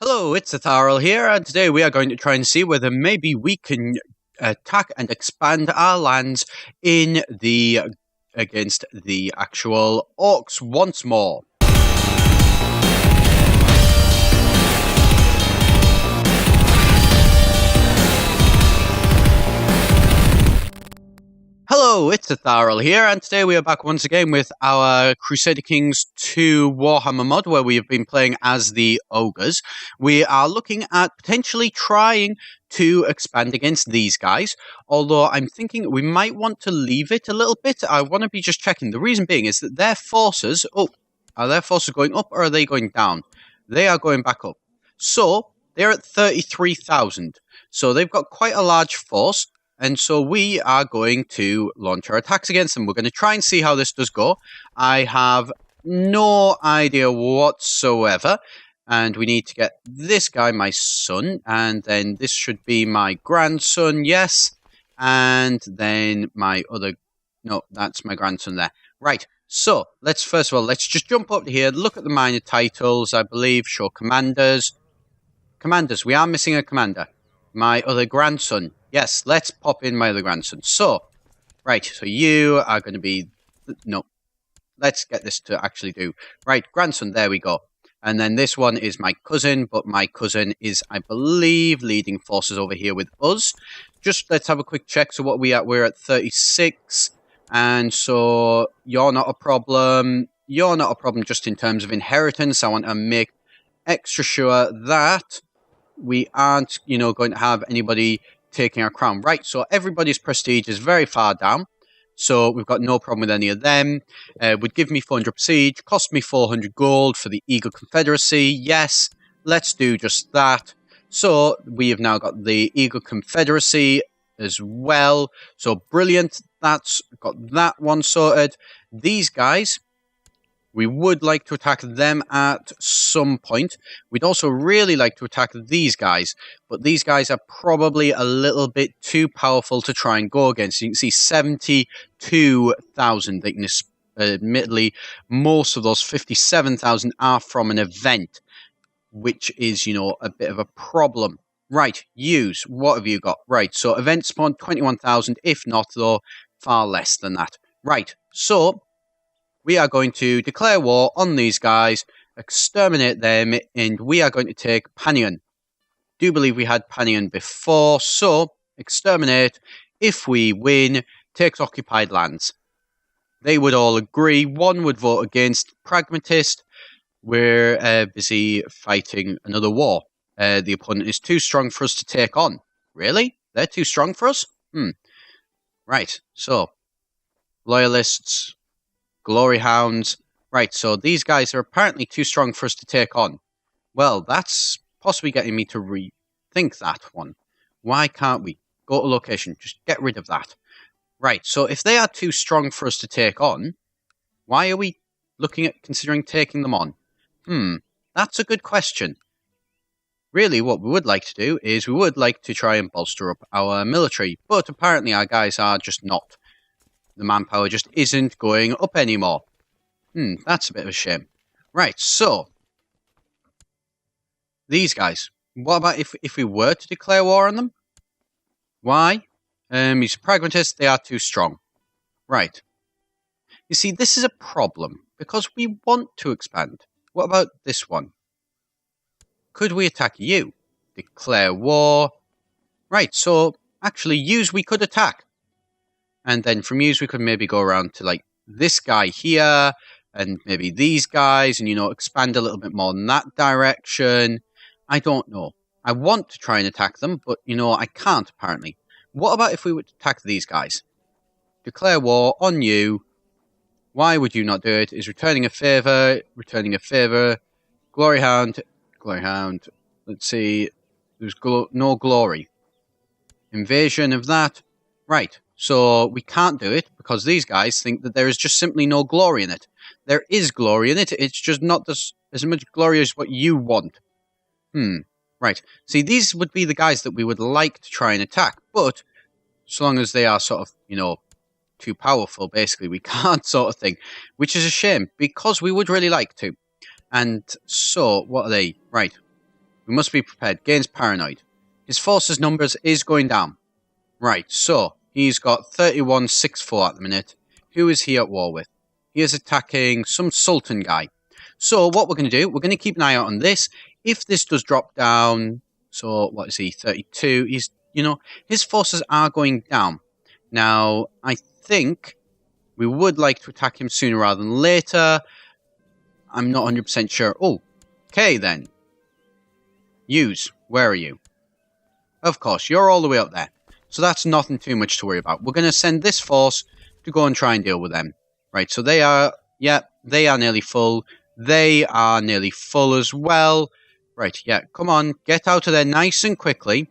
Hello, it's Etharal here, and today we are going to try and see whether maybe we can attack and expand our lands against the actual orcs once more. Hello, it's Etharal here, and today we are back once again with our Crusader Kings 2 Warhammer mod, where we have been playing as the Ogres. We are looking at potentially trying to expand against these guys, although I'm thinking we might want to leave it a little bit. I want to be just checking. The reason being is that their forces... are their forces going up or are they going down? They are going back up. So, they're at 33,000. So they've got quite a large force. And so we are going to launch our attacks against them. We're going to try and see how this does go. I have no idea whatsoever. And we need to get this guy, my son. And then this should be my grandson, yes. And then my other... No, that's my grandson there. Right, so let's just jump up here. Look at the minor titles, I believe. Show commanders. Commanders, we are missing a commander. My other grandson. Yes, let's pop in my other grandson. So, right, so you are going to be... No, let's get this to actually do. Right, grandson, there we go. And then this one is my cousin, but my cousin is, I believe, leading forces over here with us. Just let's have a quick check. So what are we at? We're at 36. And so you're not a problem. You're not a problem just in terms of inheritance. I want to make extra sure that we aren't, going to have anybody taking our crown. Right, so everybody's prestige is very far down. So we've got no problem with any of them. Would give me 400 prestige, cost me 400 gold for the Eagle Confederacy. Yes, let's do just that. So we have now got the Eagle Confederacy as well. So brilliant. That's got that one sorted. These guys, we would like to attack them at some point. We'd also really like to attack these guys, but these guys are probably a little bit too powerful to try and go against. You can see 72,000. They can, admittedly, most of those 57,000 are from an event, which is, a bit of a problem. Right, use. What have you got? Right, so event spawn 21,000. If not, though, far less than that. Right, so we are going to declare war on these guys, exterminate them, and we are going to take Panion. Do believe we had Panion before, so exterminate. If we win, takes occupied lands. They would all agree. One would vote against. Pragmatist, we're busy fighting another war. The opponent is too strong for us to take on. Really? They're too strong for us? Right, so loyalists... Glory Hounds. Right, so these guys are apparently too strong for us to take on. Well, that's possibly getting me to rethink that one. Why can't we? Go to location. Just get rid of that. Right, so if they are too strong for us to take on, why are we looking at considering taking them on? That's a good question. Really, what we would like to do is we would like to try and bolster up our military, but apparently our guys are just not. The manpower just isn't going up anymore. That's a bit of a shame. Right, so these guys. What about if we were to declare war on them? Why? He's a pragmatist. They are too strong. Right. You see, this is a problem because we want to expand. What about this one? Could we attack you? Declare war. Right, so actually use we could attack. And then from use, we could maybe go around to, like, this guy here, and maybe these guys, and, expand a little bit more in that direction. I don't know. I want to try and attack them, but, I can't, apparently. What about if we would attack these guys? Declare war on you. Why would you not do it? Is returning a favor. Glory Hound. Let's see. There's no glory. Invasion of that. Right. So we can't do it because these guys think that there is just simply no glory in it. There is glory in it. It's just not as much glory as what you want. Right. See, these would be the guys that we would like to try and attack. But so long as they are sort of, too powerful, basically, we can't sort of thing. Which is a shame because we would really like to. And so, what are they? Right. We must be prepared. Gains paranoid. His forces numbers is going down. Right, so he's got 3164 at the minute. Who is he at war with? He is attacking some Sultan guy. So what we're going to do, we're going to keep an eye out on this. If this does drop down, so what is he, 32, he's, his forces are going down. Now, I think we would like to attack him sooner rather than later. I'm not 100% sure. Oh, okay then. Use, where are you? Of course, you're all the way up there. So that's nothing too much to worry about. We're going to send this force to go and try and deal with them. Right, so they are nearly full. They are nearly full as well. Right, yeah, come on, get out of there nice and quickly.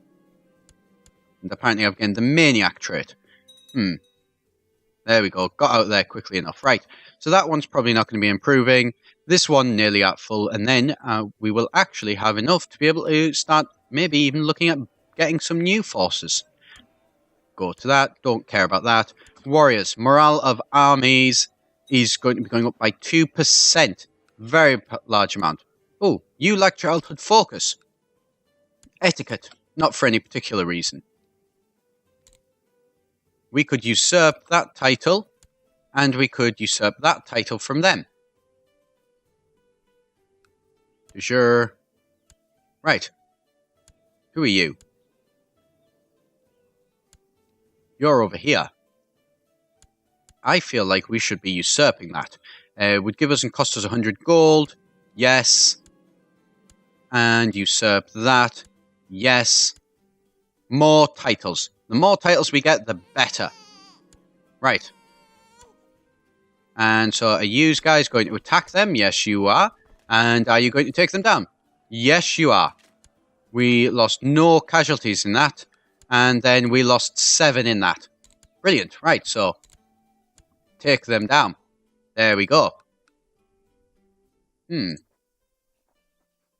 And apparently I've gained the maniac trait. There we go, got out of there quickly enough. Right, so that one's probably not going to be improving. This one nearly at full, and then we will actually have enough to be able to start maybe even looking at getting some new forces. Go to that, don't care about that. Warriors, morale of armies is going to be going up by 2%. Very large amount. Oh, you lack childhood focus. Etiquette, not for any particular reason. We could usurp that title, and we could usurp that title from them. Sure. Right. Who are you? You're over here. I feel like we should be usurping that. Would give us and cost us 100 gold. Yes. And usurp that. Yes. More titles. The more titles we get, the better. Right. And so are you guys going to attack them? Yes, you are. And are you going to take them down? Yes, you are. We lost no casualties in that. And then we lost 7 in that. Brilliant. Right, so take them down. There we go.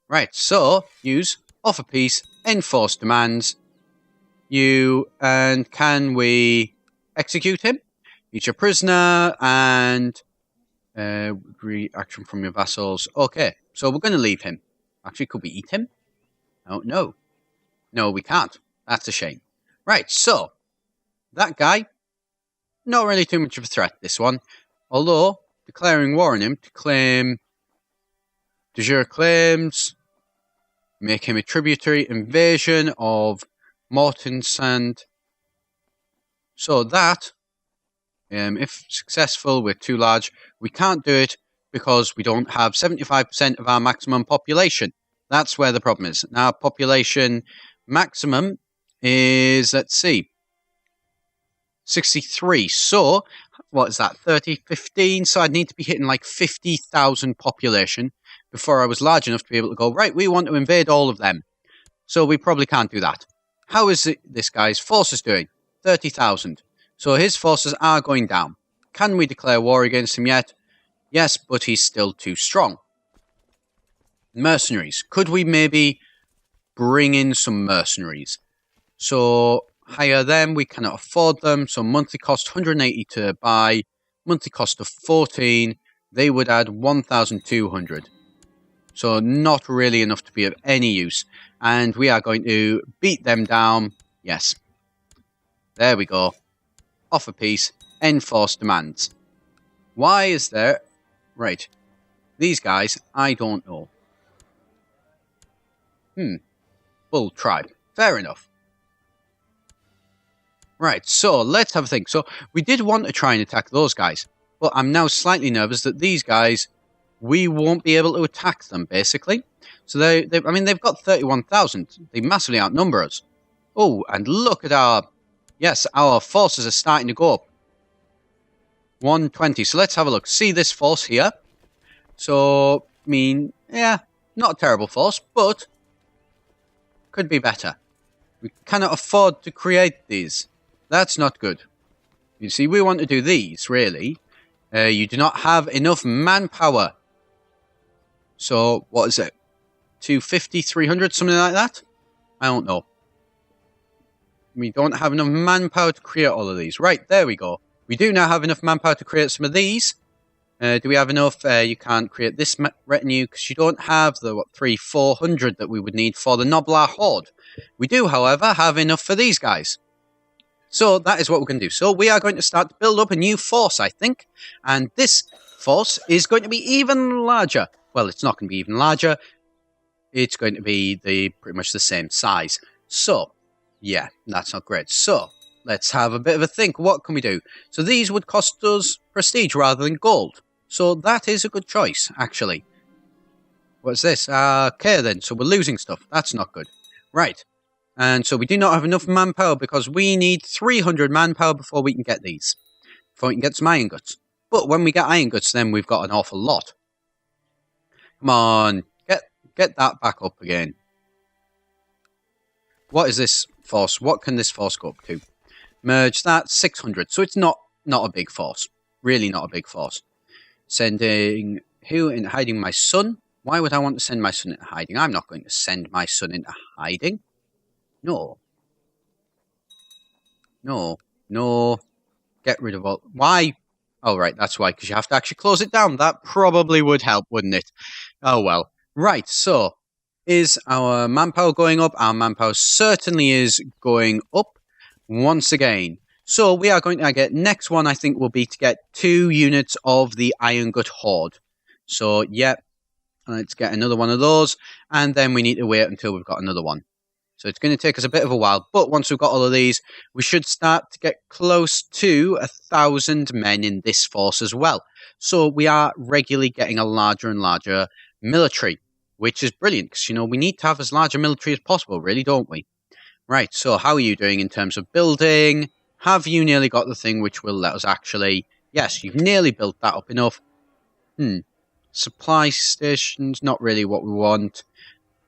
Right, so use offer peace, enforce demands. And can we execute him? He's your prisoner and reaction from your vassals. Okay, so we're going to leave him. Actually, could we eat him? Oh, no. No, we can't. That's a shame. Right, so that guy, not really too much of a threat, this one. Although, declaring war on him to claim de jure claims, make him a tributary invasion of Mortensand. So that, if successful, we're too large. We can't do it because we don't have 75% of our maximum population. That's where the problem is. Now, population maximum is, let's see, 63. So, what is that? 30, 15. So I'd need to be hitting like 50,000 population before I was large enough to be able to go, right, we want to invade all of them. So we probably can't do that. How is this guy's forces doing? 30,000. So his forces are going down. Can we declare war against him yet? Yes, but he's still too strong. Mercenaries. Could we maybe bring in some mercenaries? So hire them. We cannot afford them. So monthly cost 180 to buy. Monthly cost of 14. They would add 1,200. So not really enough to be of any use. And we are going to beat them down. Yes. There we go. Offer peace. Enforce demands. Why is there... Right. These guys, I don't know. Bull tribe. Fair enough. Right, so let's have a think. So we did want to try and attack those guys. But I'm now slightly nervous that these guys, we won't be able to attack them, basically. So they've got 31,000. They massively outnumber us. Oh, and look at our... Yes, our forces are starting to go up. 120. So let's have a look. See this force here? So, I mean, yeah, not a terrible force, but could be better. We cannot afford to create these. That's not good. You see, we want to do these, really. You do not have enough manpower. So, what is it? 250, 300, something like that? I don't know. We don't have enough manpower to create all of these. Right, there we go. We do now have enough manpower to create some of these. Do we have enough? You can't create this retinue because you don't have the 400 that we would need for the Noblar Horde. We do, however, have enough for these guys. So that is what we're going to do. So we are going to start to build up a new force, I think. And this force is going to be even larger. Well, it's not going to be even larger. It's going to be pretty much the same size. So, yeah, that's not great. So, let's have a bit of a think. What can we do? So these would cost us prestige rather than gold. So that is a good choice, actually. What's this? Okay, then. So we're losing stuff. That's not good. Right. And so we do not have enough manpower because we need 300 manpower before we can get these. Before we can get some iron guts. But when we get iron guts, then we've got an awful lot. Come on. Get that back up again. What is this force? What can this force go up to? Merge that. 600. So it's not a big force. Really not a big force. Sending who in hiding? My son? Why would I want to send my son into hiding? I'm not going to send my son into hiding. No. No. No. Get rid of all... Why? Oh, right, that's why, because you have to actually close it down. That probably would help, wouldn't it? Oh, well. Right, so, is our manpower going up? Our manpower certainly is going up once again. So, we are going to get... Next one, I think, will be to get 2 units of the Iron Gut Horde. So, yeah, let's get another one of those. And then we need to wait until we've got another one. So it's going to take us a bit of a while, but once we've got all of these, we should start to get close to 1,000 men in this force as well. So we are regularly getting a larger and larger military, which is brilliant, because, you know, we need to have as large a military as possible, really, don't we? Right, so how are you doing in terms of building? Have you nearly got the thing which will let us actually... Yes, you've nearly built that up enough. Supply stations, not really what we want.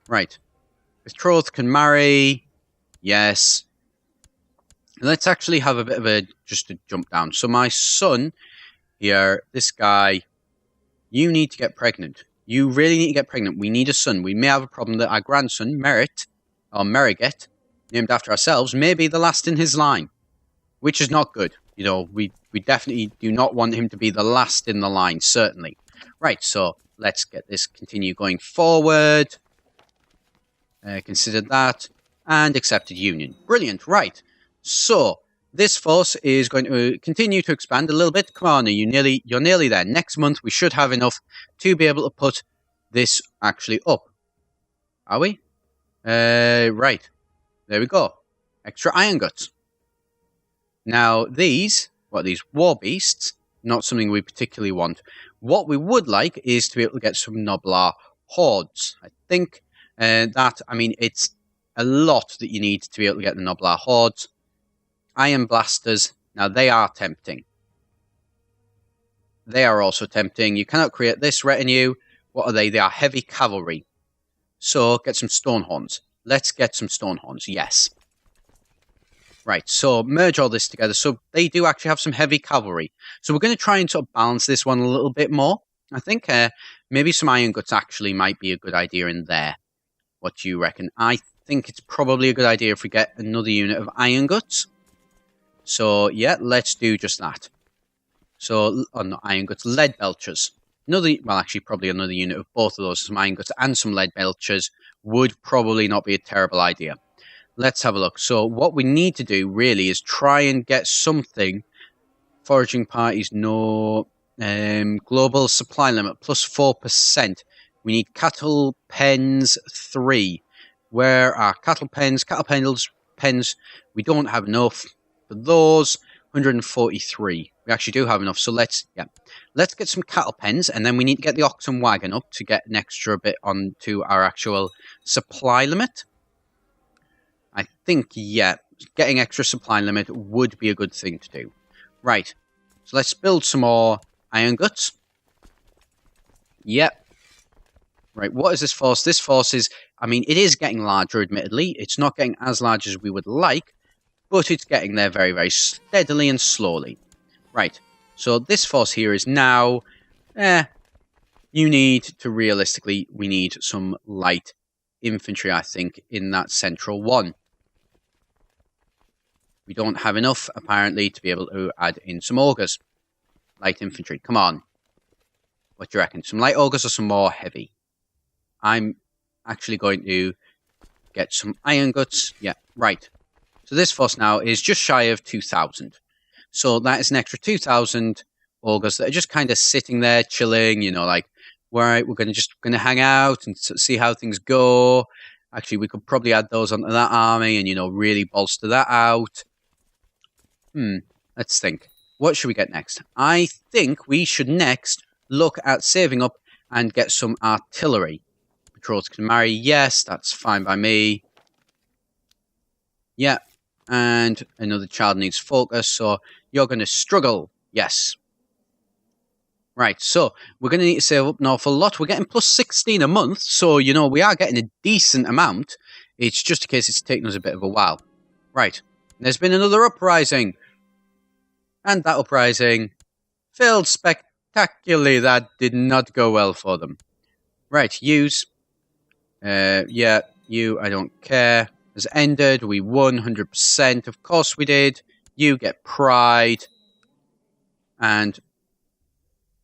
Right. Betrothed can marry. Yes. Let's actually have a bit of just a jump down. So my son here, this guy, you need to get pregnant. You really need to get pregnant. We need a son. We may have a problem that our grandson, Merrigert, named after ourselves, may be the last in his line, which is not good. You know, we definitely do not want him to be the last in the line, certainly. Right, so let's get this continue going forward. Consider that, and accepted union. Brilliant, right. So, this force is going to continue to expand a little bit. Come on, you're nearly there. Next month, we should have enough to be able to put this actually up. Are we? Right. There we go. Extra iron guts. Now, these war beasts, not something we particularly want. What we would like is to be able to get some Noblar hordes. I think... it's a lot that you need to be able to get the Noblar Hordes. Iron Blasters, now they are tempting. They are also tempting. You cannot create this retinue. What are they? They are heavy cavalry. So, get some Stonehorns. Let's get some Stonehorns, yes. Right, so merge all this together. So, they do actually have some heavy cavalry. So, we're going to try and sort of balance this one a little bit more. I think maybe some Iron Guts actually might be a good idea in there. What do you reckon? I think it's probably a good idea if we get another unit of Iron Guts. So, yeah, let's do just that. So, not Iron Guts, Lead Belchers. Probably another unit of both of those, some Iron Guts and some Lead Belchers, would probably not be a terrible idea. Let's have a look. So, what we need to do, really, is try and get something. Foraging parties, no. Global supply limit, plus 4%. We need cattle pens 3. Where are cattle pens? Cattle pens, we don't have enough for those. 143. We actually do have enough, so let's get some cattle pens, and then we need to get the oxen wagon up to get an extra bit onto our actual supply limit. I think, yeah, getting extra supply limit would be a good thing to do. Right, so let's build some more iron guts. Yep. Right, what is this force? This force is, it is getting larger, admittedly. It's not getting as large as we would like, but it's getting there very, very steadily and slowly. Right, so this force here is now, you need to realistically, we need some light infantry, I think, in that central one. We don't have enough, apparently, to be able to add in some ogres. Light infantry, come on. What do you reckon? Some light ogres or some more heavy? I'm actually going to get some iron guts. Yeah, right. So this force now is just shy of 2,000. So that is an extra 2,000 ogres that are just kind of sitting there chilling, you know, like, right, we're going to hang out and see how things go. Actually, we could probably add those onto that army and, you know, really bolster that out. Let's think. What should we get next? I think we should next look at saving up and get some artillery. Patrols can marry. Yes, that's fine by me. Yeah. And another child needs focus, so you're going to struggle. Yes. Right, so we're going to need to save up an awful lot. We're getting plus 16 a month, so, you know, we are getting a decent amount. It's just a case it's taking us a bit of a while. Right, there's been another uprising. And that uprising failed spectacularly. That did not go well for them. Right, use. Yeah, you, I don't care. Has ended. We won 100%. Of course we did. You get pride. And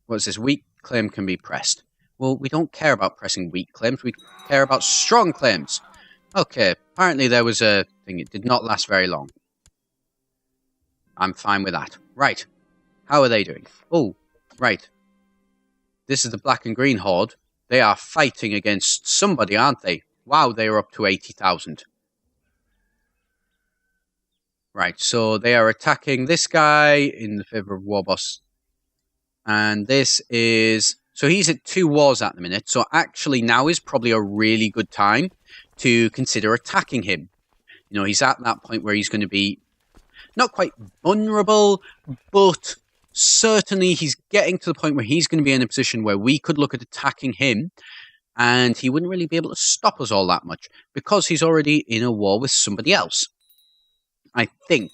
what's this? Weak claim can be pressed. Well, we don't care about pressing weak claims. We care about strong claims. Okay, apparently there was a thing. It did not last very long. I'm fine with that. Right. How are they doing? Oh, right. This is the black and green horde. They are fighting against somebody, aren't they? Wow, they are up to 80,000. Right, so they are attacking this guy in the favor of Warboss. And this is... So he's at 2 wars at the minute. So actually now is probably a really good time to consider attacking him. You know, he's at that point where he's going to be not quite vulnerable, but certainly he's getting to the point where he's going to be in a position where we could look at attacking him, and he wouldn't really be able to stop us all that much because he's already in a war with somebody else. I think.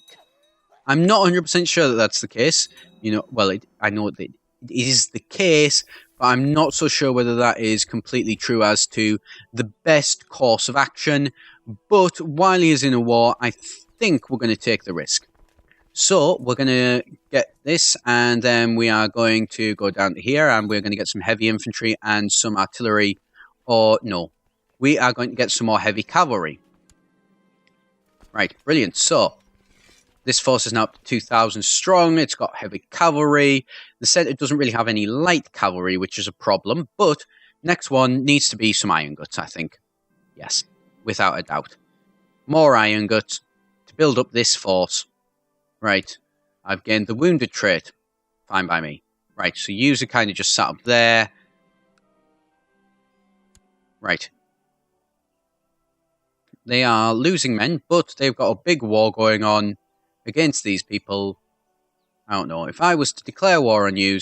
I'm not 100% sure that that's the case. You know, well, I know that it is the case, but I'm not so sure whether that is completely true as to the best course of action. But while he is in a war, I think we're going to take the risk. So we're going to get this, and then we are going to go down to here, and we're going to get some heavy infantry and some artillery. Or no, we are going to get some more heavy cavalry. Right, brilliant. So this force is now up to 2,000 strong. It's got heavy cavalry. The centre doesn't really have any light cavalry, which is a problem. But next one needs to be some iron guts, I think. Yes, without a doubt. More iron guts to build up this force. Right, I've gained the wounded trait. Fine by me. Right, so user kind of just sat up there. Right. They are losing men, but they've got a big war going on against these people. I don't know. If I was to declare war on you,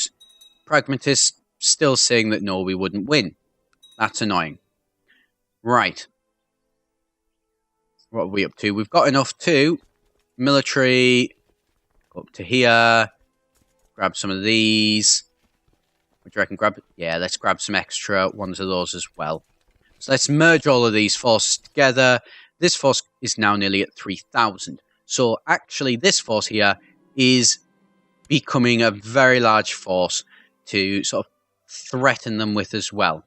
pragmatists still saying that no, we wouldn't win. That's annoying. Right. What are we up to? We've got enough to military. Go up to here. Grab some of these. What do you reckon? Yeah, let's grab some extra ones of those as well. So let's merge all of these forces together. This force is now nearly at 3,000. So actually this force here is becoming a very large force to sort of threaten them with as well.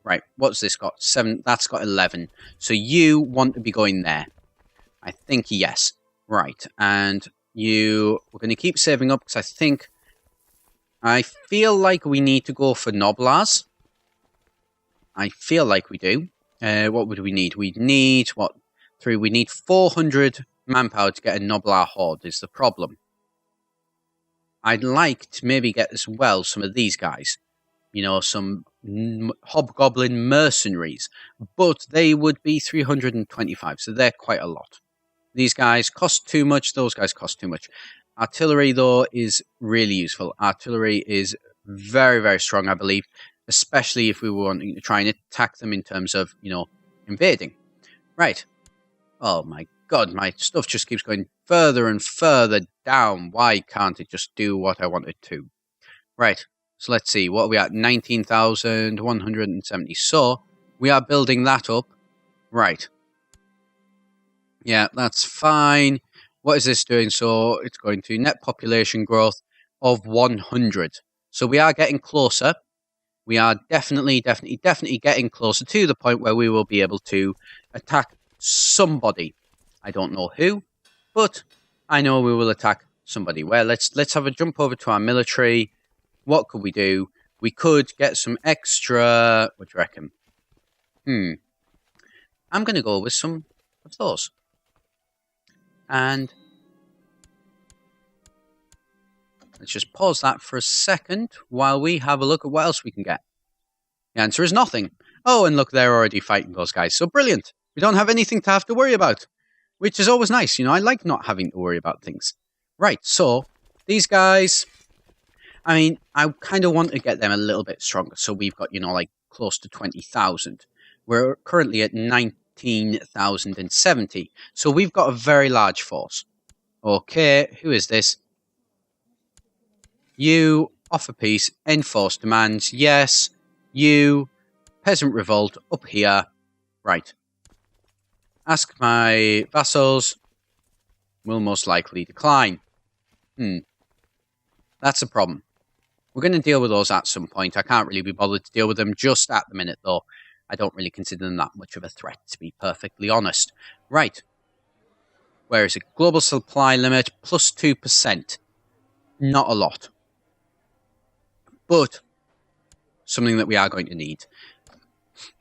Right, what's this got? 7, that's got 11. So you want to be going there. I think yes. Right, and we're going to keep saving up because I feel like we need to go for Noblars. I feel like we do. What would we need? We need, what? 3. We need 400 manpower to get a Noblar Horde is the problem. I'd like to maybe get as well some of these guys. You know, some Hobgoblin mercenaries. But they would be 325, so they're quite a lot. These guys cost too much. Those guys cost too much. Artillery, though, is really useful. Artillery is very, very strong, I believe. Especially if we were wanting to try and attack them in terms of, you know, invading. Right. Oh my god, my stuff just keeps going further and further down. Why can't it just do what I want it to? Right. So let's see. What are we at? 19,170. So we are building that up. Right. Yeah, that's fine. What is this doing? So it's going to net population growth of 100. So we are getting closer. we are definitely getting closer to the point where we will be able to attack somebody. I don't know who, but I know we will attack somebody. Well, let's have a jump over to our military. What could we do? We could get some extra... What do you reckon? I'm going to go with some of those. And let's just pause that for a second while we have a look at what else we can get. The answer is nothing. Oh, and look, they're already fighting those guys. So brilliant. We don't have anything to have to worry about, which is always nice. You know, I like not having to worry about things. Right, so these guys, I mean, I kind of want to get them a little bit stronger. So we've got, you know, like close to 20,000. We're currently at 19,070. So we've got a very large force. Okay, who is this? You, offer peace, enforce demands. Yes. You, peasant revolt, up here. Right. Ask my vassals. Will most likely decline. That's a problem. We're going to deal with those at some point. I can't really be bothered to deal with them just at the minute, though. I don't really consider them that much of a threat, to be perfectly honest. Right. Where is it? Global supply limit, plus 2%. Not a lot. But something that we are going to need.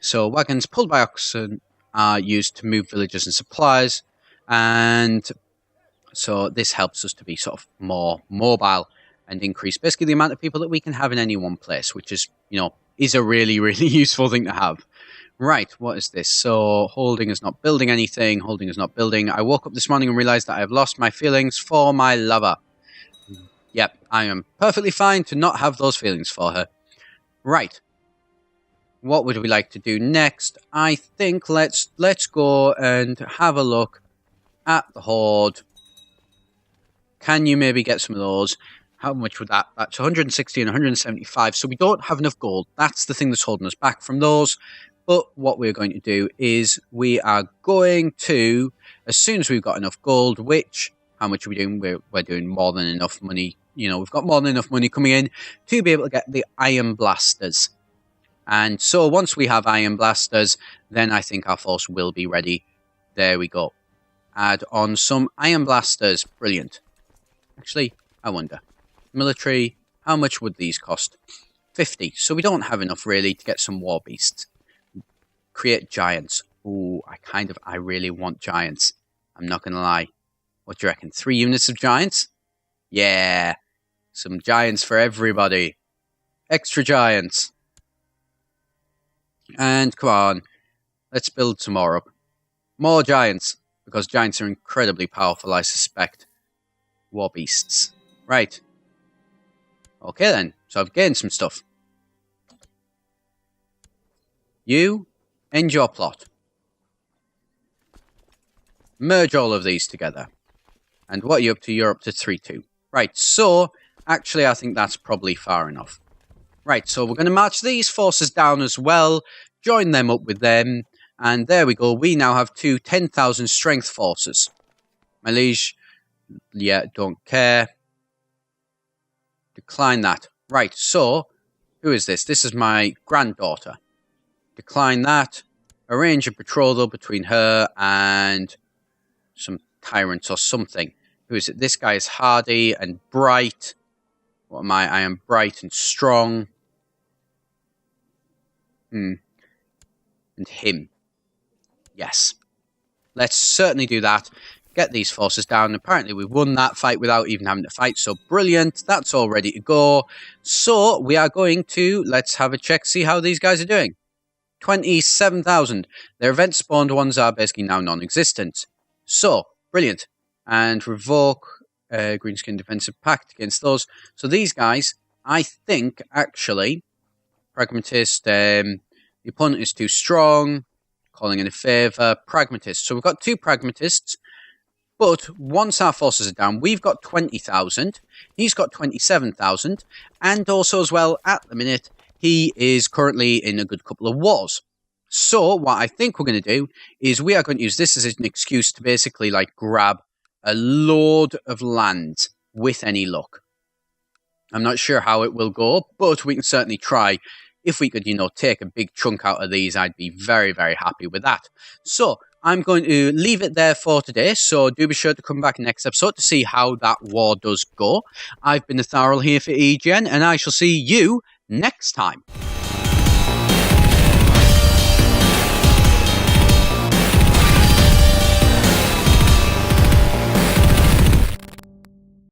So wagons pulled by oxen are used to move villages and supplies. And so this helps us to be sort of more mobile and increase basically the amount of people that we can have in any one place, which is, you know, is a really, really useful thing to have. Right, what is this? So, holding is not building anything. Holding is not building. I woke up this morning and realized that I have lost my feelings for my lover. Yep, I am perfectly fine to not have those feelings for her. Right. What would we like to do next? I think let's go and have a look at the Horde. Can you maybe get some of those? How much would that? That's 160 and 175. So we don't have enough gold. That's the thing that's holding us back from those. But what we're going to do is we are going to, as soon as we've got enough gold, which, how much are we doing? We're doing more than enough money. You know, we've got more than enough money coming in to be able to get the iron blasters. And so once we have iron blasters, then I think our force will be ready. There we go. Add on some iron blasters. Brilliant. Actually, I wonder. Military, how much would these cost? 50. So we don't have enough really to get some war beasts. Create giants. Ooh, I really want giants. I'm not going to lie. What do you reckon? 3 units of giants? Yeah. Some giants for everybody. Extra giants. And come on. Let's build some more up. More giants. Because giants are incredibly powerful, I suspect. War beasts. Right. Okay then. So I've gained some stuff. You, end your plot. Merge all of these together. And what are you up to? You're up to 3-2. Right, so, actually I think that's probably far enough. Right, so we're going to march these forces down as well. Join them up with them. And there we go. We now have 2 10,000 strength forces. My liege, yeah, don't care. Decline that. Right, so, who is this? This is my granddaughter. Decline that. Arrange a betrothal between her and some tyrants or something. Who is it? This guy is hardy and bright. What am I? I am bright and strong. And him. Yes. Let's certainly do that. Get these forces down. Apparently we won that fight without even having to fight. So brilliant. That's all ready to go. So we are going to, let's have a check, see how these guys are doing. 27,000. Their event spawned ones are basically now non-existent. So, brilliant. And revoke Greenskin defensive pact against those. So these guys, I think, actually, pragmatist, the opponent is too strong, calling in a favour, pragmatist. So we've got 2 pragmatists. But once our forces are down, we've got 20,000. He's got 27,000. And also as well, at the minute, he is currently in a good couple of wars. So what I think we're going to do is we are going to use this as an excuse to basically like grab a load of land with any luck. I'm not sure how it will go, but we can certainly try. if we could, take a big chunk out of these, I'd be very, very happy with that. So I'm going to leave it there for today, so do be sure to come back next episode to see how that war does go. I've been Etharal here for EGN, and I shall see you next time.